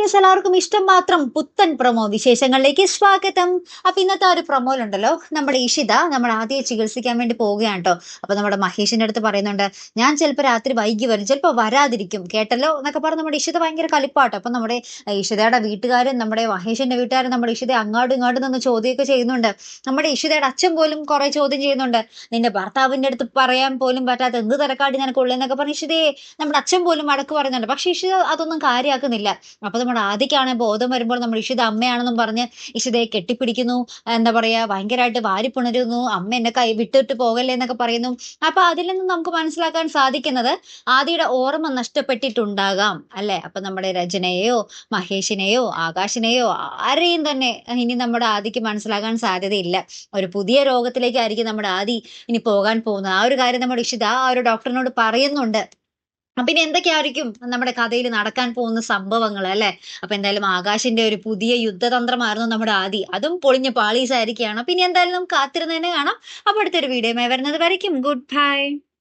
Friends, എല്ലാവർക്കും ഇഷ്ടം മാത്രം പുത്തൻ പ്രൊമോ വിശേഷങ്ങളിലേക്ക് സ്വാഗതം. അപ്പൊ ഇന്നത്തെ ഒരു പ്രൊമോയിലുണ്ടല്ലോ, നമ്മുടെ ഇഷിത നമ്മുടെ ആദ്യം ചികിത്സിക്കാൻ വേണ്ടി പോവുകയാണ് കേട്ടോ. അപ്പൊ നമ്മുടെ മഹേഷിന്റെ അടുത്ത് പറയുന്നുണ്ട്, ഞാൻ ചിലപ്പോൾ രാത്രി വൈകി വരും, ചിലപ്പോൾ വരാതിരിക്കും, കേട്ടല്ലോ എന്നൊക്കെ പറഞ്ഞ് നമ്മുടെ ഇഷിത ഭയങ്കര കളിപ്പാട്ടോ. അപ്പൊ നമ്മുടെ ഇഷിതയുടെ വീട്ടുകാരും നമ്മുടെ മഹേഷിന്റെ വീട്ടുകാരും നമ്മുടെ ഇഷിത അങ്ങോട്ടും ഇങ്ങോട്ടും നിന്ന് ചോദ്യമൊക്കെ ചെയ്യുന്നുണ്ട്. നമ്മുടെ ഇഷിതയുടെ അച്ഛൻ പോലും കുറെ ചോദ്യം ചെയ്യുന്നുണ്ട്. നിന്റെ ഭർത്താവിന്റെ അടുത്ത് പറയാൻ പോലും പറ്റാത്ത എന്ത് തിരക്കാടി നിനക്കുള്ളൂ എന്നൊക്കെ പറഞ്ഞ് ഇഷിതയെ നമ്മുടെ അച്ഛൻ പോലും വഴക്ക് പറയുന്നുണ്ട്. പക്ഷെ ഇഷിത അതൊന്നും കാര്യമാക്കുന്നില്ല. അപ്പൊ നമ്മുടെ ആദിക്കാണ് ബോധം വരുമ്പോൾ നമ്മുടെ ഇഷിത അമ്മയാണെന്നും പറഞ്ഞ് ഇഷിതയെ കെട്ടിപ്പിടിക്കുന്നു. എന്താ പറയാ, ഭയങ്കരമായിട്ട് വാരിപ്പുണരുന്നു. അമ്മ എന്നെ കൈ വിട്ടിട്ട് പോകല്ലേ എന്നൊക്കെ പറയുന്നു. അപ്പൊ അതിൽ നിന്ന് നമുക്ക് മനസ്സിലാക്കാൻ സാധിക്കുന്നത് ആദിയുടെ ഓർമ്മ നഷ്ടപ്പെട്ടിട്ടുണ്ടാകാം അല്ലെ. അപ്പൊ നമ്മുടെ രചനയെയോ മഹേഷിനെയോ ആകാശിനെയോ ആരെയും തന്നെ ഇനി നമ്മുടെ ആദിക്ക് മനസ്സിലാക്കാൻ സാധ്യതയില്ല. ഒരു പുതിയ രോഗത്തിലേക്കായിരിക്കും നമ്മുടെ ആദി ഇനി പോകാൻ പോകുന്നത്. ആ ഒരു കാര്യം നമ്മുടെ ഇഷിത ആ ഒരു ഡോക്ടറിനോട് പറയുന്നുണ്ട്. അപ്പൊ ഇനി എന്തൊക്കെയായിരിക്കും നമ്മുടെ കഥയിൽ നടക്കാൻ പോകുന്ന സംഭവങ്ങൾ അല്ലെ. അപ്പൊ എന്തായാലും ആകാശിന്റെ ഒരു പുതിയ യുദ്ധതന്ത്രമായിരുന്നു നമ്മുടെ ആദി, അതും പൊളിഞ്ഞ പാളീസായിരിക്കുകയാണ്. അപ്പൊ ഇനി എന്തായാലും നമുക്ക് കാത്തിരുന്ന് തന്നെ കാണാം. അപ്പൊ അടുത്തൊരു വീഡിയോ വരുന്നത് വരയ്ക്കും ഗുഡ് ബൈ.